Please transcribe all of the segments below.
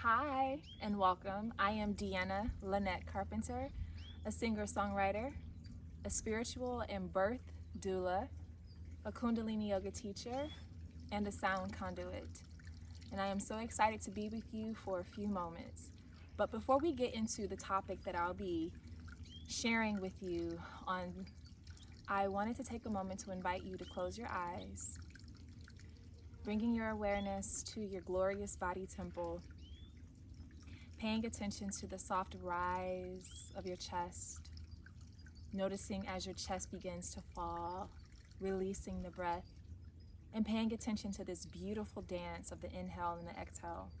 Hi and welcome. I am DeAnna Carpenter, a singer-songwriter, a spiritual and birth doula, a Kundalini yoga teacher, and a sound conduit. And I am so excited to be with you for a few moments. But before we get into the topic that I'll be sharing with you on, I wanted to take a moment to invite you to close your eyes, bringing your awareness to your glorious body temple, paying attention to the soft rise of your chest, noticing as your chest begins to fall, releasing the breath, and paying attention to this beautiful dance of the inhale and the exhale.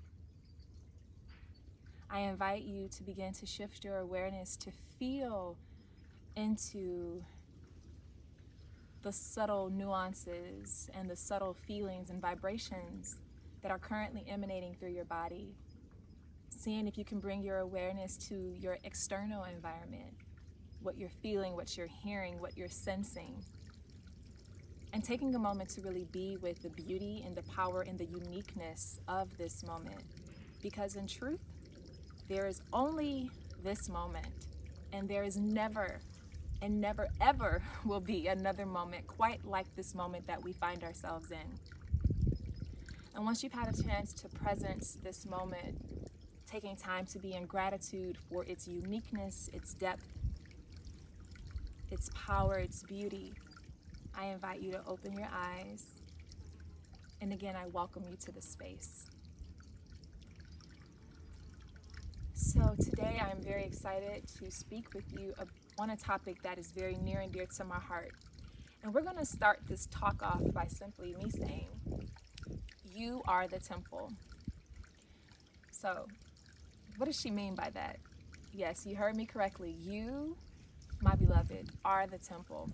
I invite you to begin to shift your awareness to feel into the subtle nuances and the subtle feelings and vibrations that are currently emanating through your body. Seeing if you can bring your awareness to your external environment, what you're feeling, what you're hearing, what you're sensing, and taking a moment to really be with the beauty and the power and the uniqueness of this moment. Because in truth, there is only this moment, and there is never and never ever will be another moment quite like this moment that we find ourselves in. And once you've had a chance to presence this moment, taking time to be in gratitude for its uniqueness, its depth, its power, its beauty, I invite you to open your eyes. And again, I welcome you to the space. So today I'm very excited to speak with you on a topic that is very near and dear to my heart. And we're going to start this talk off by simply me saying, you are the temple. So what does she mean by that? Yes, you heard me correctly. You, my beloved, are the temple.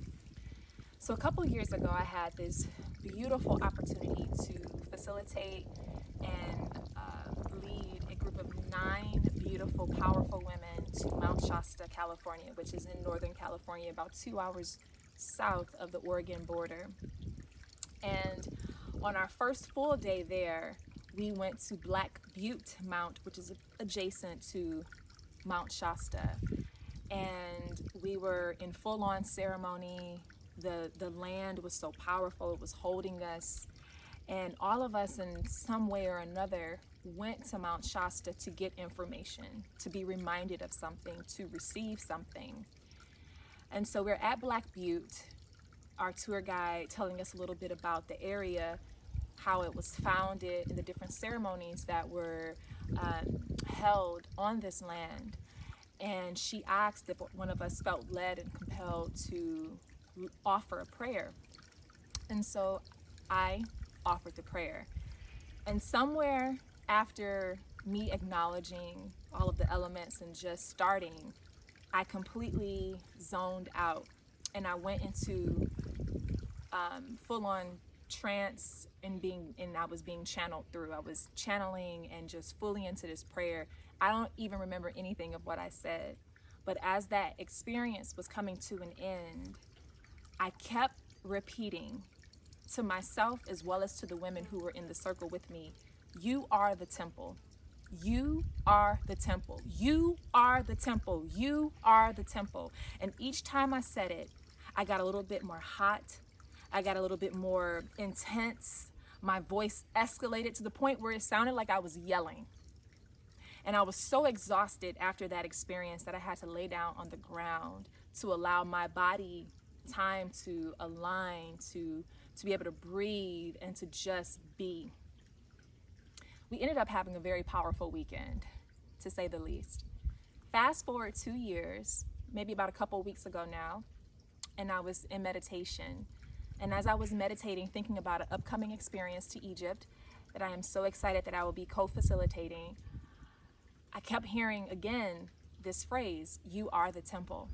So a couple years ago, I had this beautiful opportunity to facilitate and lead a group of 9 beautiful, powerful women to Mount Shasta, California, which is in Northern California, about 2 hours south of the Oregon border. And on our first full day there, we went to Black Butte Mount, which is adjacent to Mount Shasta. And we were in full-on ceremony. The land was so powerful, it was holding us. And all of us in some way or another went to Mount Shasta to get information, to be reminded of something, to receive something. And so we're at Black Butte, our tour guide telling us a little bit about the area, how it was founded, and the different ceremonies that were held on this land. And she asked if one of us felt led and compelled to offer a prayer. And so I offered the prayer. And somewhere after me acknowledging all of the elements and just starting, I completely zoned out and I went into full-on trance and I was being channeled through. I was channeling and just fully into this prayer. I don't even remember anything of what I said, but as that experience was coming to an end, I kept repeating to myself as well as to the women who were in the circle with me, you are the temple. You are the temple. You are the temple. You are the temple. And each time I said it, I got a little bit more hot. I got a little bit more intense. My voice escalated to the point where it sounded like I was yelling. And I was so exhausted after that experience that I had to lay down on the ground to allow my body time to align, to be able to breathe and to just be. We ended up having a very powerful weekend, to say the least. Fast forward 2 years, maybe about a couple weeks ago now, and I was in meditation. And as I was meditating, thinking about an upcoming experience to Egypt that I am so excited that I will be co-facilitating, I kept hearing again this phrase, you are the temple.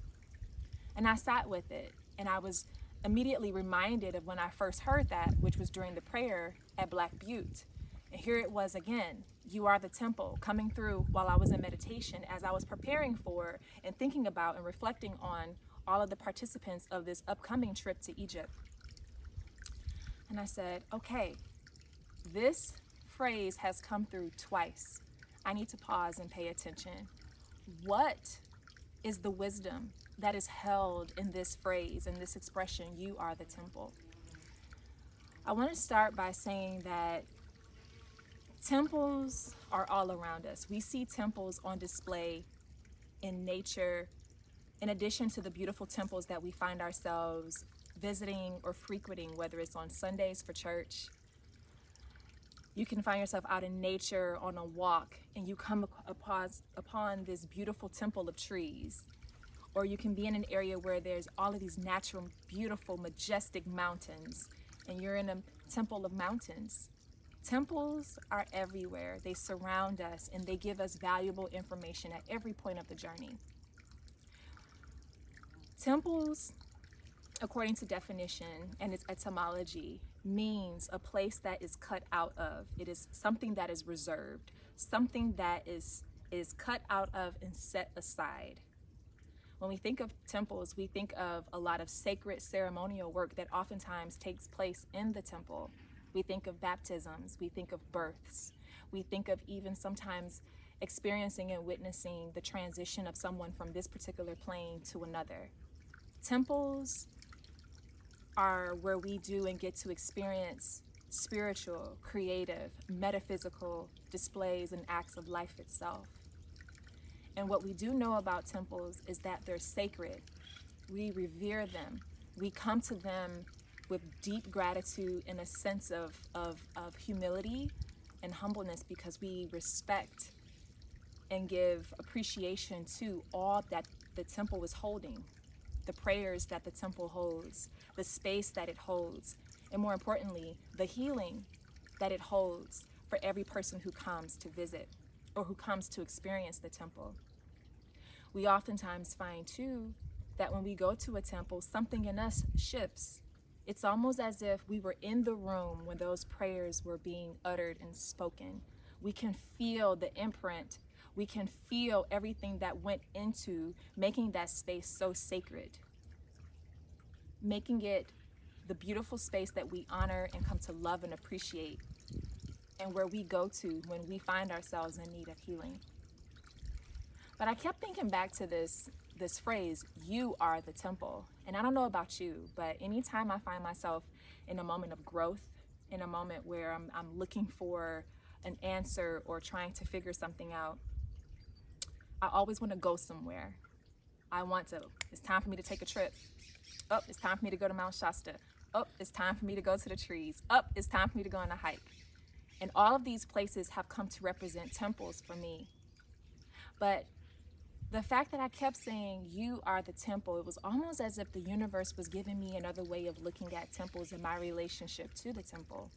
And I sat with it, and I was immediately reminded of when I first heard that, which was during the prayer at Black Butte. And here it was again, you are the temple, coming through while I was in meditation as I was preparing for and thinking about and reflecting on all of the participants of this upcoming trip to Egypt. And I said, okay, this phrase has come through twice. I need to pause and pay attention. What is the wisdom that is held in this phrase, in this expression, you are the temple? I want to start by saying that temples are all around us. We see temples on display in nature, in addition to the beautiful temples that we find ourselves visiting or frequenting, whether it's on Sundays for church. You can find yourself out in nature on a walk and you come upon this beautiful temple of trees. Or you can be in an area where there's all of these natural, beautiful, majestic mountains, and you're in a temple of mountains. Temples are everywhere. They surround us and they give us valuable information at every point of the journey. Temples, according to definition and its etymology, means a place that is cut out of. It is something that is reserved, something that is cut out of and set aside. When we think of temples, we think of a lot of sacred ceremonial work that oftentimes takes place in the temple. We think of baptisms, we think of births, we think of even sometimes experiencing and witnessing the transition of someone from this particular plane to another. Temples are where we do and get to experience spiritual, creative, metaphysical displays and acts of life itself. And what we do know about temples is that they're sacred. We revere them. We come to them with deep gratitude and a sense of humility and humbleness because we respect and give appreciation to all that the temple is holding, the prayers that the temple holds, the space that it holds, and more importantly, the healing that it holds for every person who comes to visit or who comes to experience the temple. We oftentimes find too that when we go to a temple, something in us shifts. It's almost as if we were in the room when those prayers were being uttered and spoken. We can feel the imprint. We can feel everything that went into making that space so sacred, making it the beautiful space that we honor and come to love and appreciate, and where we go to when we find ourselves in need of healing. But I kept thinking back to this phrase, you are the temple. And I don't know about you, but anytime I find myself in a moment of growth, in a moment where I'm looking for an answer or trying to figure something out, I always want to go somewhere. It's time for me to take a trip. Oh, it's time for me to go to Mount Shasta. Oh, it's time for me to go to the trees. Oh, it's time for me to go on a hike. And all of these places have come to represent temples for me. But the fact that I kept saying, you are the temple, it was almost as if the universe was giving me another way of looking at temples and my relationship to the temple.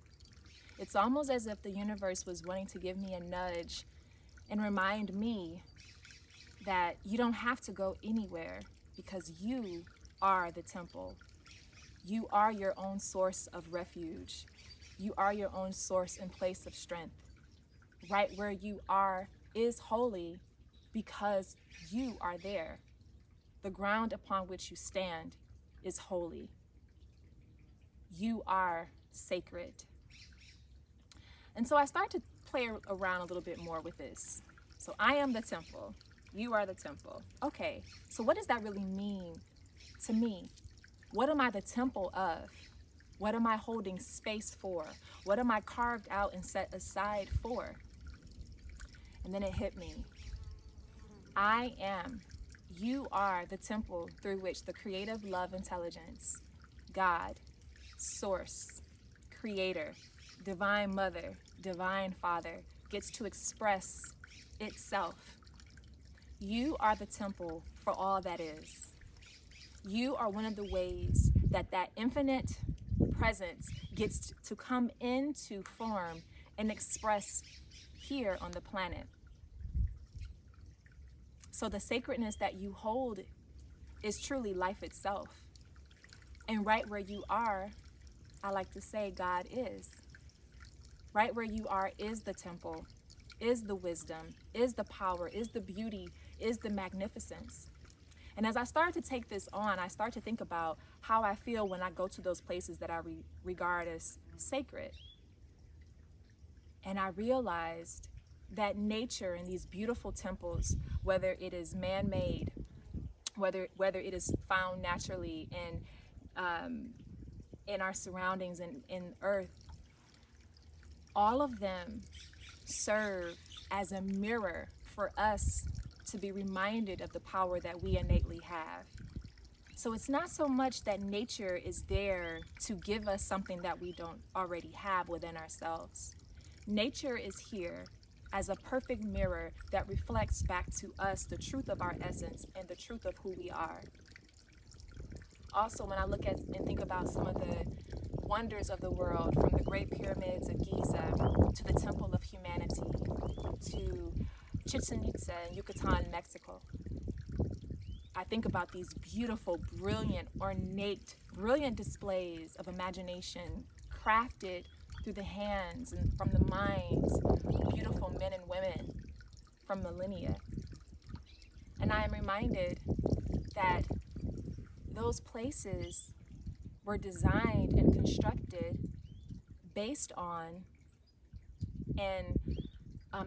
It's almost as if the universe was wanting to give me a nudge and remind me that you don't have to go anywhere because you are the temple. You are your own source of refuge. You are your own source and place of strength. Right where you are is holy because you are there. The ground upon which you stand is holy. You are sacred. And so I start to play around a little bit more with this. So I am the temple. You are the temple. Okay, so what does that really mean to me? What am I the temple of? What am I holding space for? What am I carved out and set aside for? And then it hit me. I am. You are the temple through which the creative love intelligence, God, Source, Creator, Divine Mother, Divine Father, gets to express itself. You are the temple for all that is. You are one of the ways that that infinite presence gets to come into form and express here on the planet. So the sacredness that you hold is truly life itself. And right where you are, I like to say God is. Right where you are is the temple, is the wisdom, is the power, is the beauty, is the magnificence. And as I start to take this on, I start to think about how I feel when I go to those places that I regard as sacred. And I realized that nature and these beautiful temples, whether it is man-made, whether it is found naturally in our surroundings and in earth, all of them serve as a mirror for us to be reminded of the power that we innately have. So it's not so much that nature is there to give us something that we don't already have within ourselves. Nature is here as a perfect mirror that reflects back to us the truth of our essence and the truth of who we are. Also, when I look at and think about some of the wonders of the world, from the Great Pyramids of Giza to the Temple of Humanity to Chichen Itza in Yucatan, Mexico, I think about these beautiful, brilliant, ornate, brilliant displays of imagination crafted through the hands and from the minds of beautiful men and women from millennia. And I am reminded that those places were designed and constructed based on and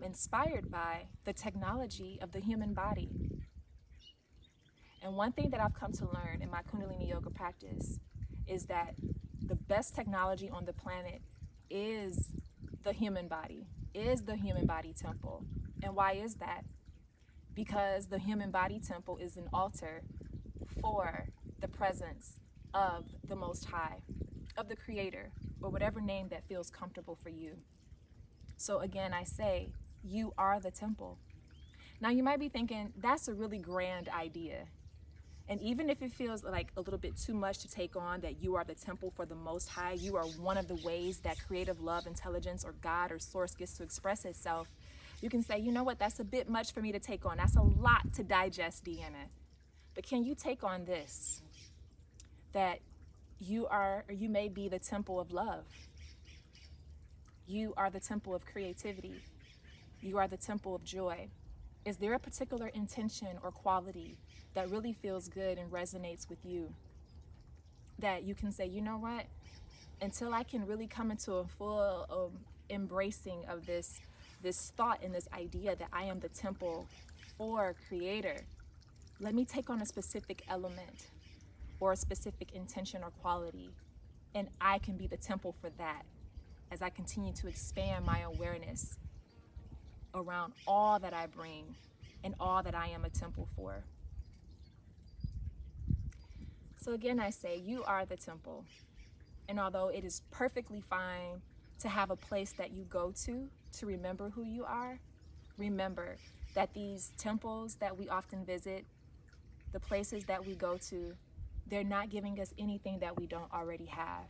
inspired by the technology of the human body. And one thing that I've come to learn in my Kundalini yoga practice is that the best technology on the planet is the human body temple. And why is that? Because the human body temple is an altar for the presence of the Most High, of the Creator, or whatever name that feels comfortable for you. So again, I say, you are the temple. Now you might be thinking, that's a really grand idea. And even if it feels like a little bit too much to take on, that you are the temple for the Most High, you are one of the ways that creative love, intelligence, or God or source gets to express itself, you can say, you know what, that's a bit much for me to take on. That's a lot to digest, DeAnna. But can you take on this? That you are, or you may be the temple of love. You are the temple of creativity. You are the temple of joy. Is there a particular intention or quality that really feels good and resonates with you, that you can say, you know what, until I can really come into a full embracing of this thought and this idea that I am the temple for Creator, let me take on a specific element or a specific intention or quality, and I can be the temple for that as I continue to expand my awareness around all that I bring and all that I am a temple for. So again, I say, you are the temple. And although it is perfectly fine to have a place that you go to remember who you are, remember that these temples that we often visit, the places that we go to, they're not giving us anything that we don't already have.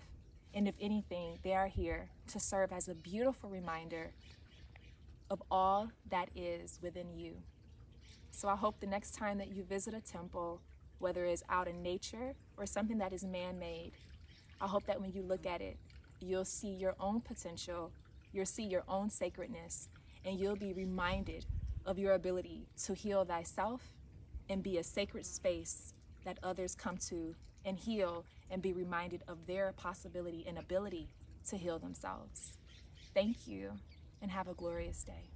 And if anything, they are here to serve as a beautiful reminder of all that is within you. So I hope the next time that you visit a temple, whether it's out in nature or something that is man-made, I hope that when you look at it, you'll see your own potential, you'll see your own sacredness, and you'll be reminded of your ability to heal thyself and be a sacred space that others come to and heal and be reminded of their possibility and ability to heal themselves. Thank you, and have a glorious day.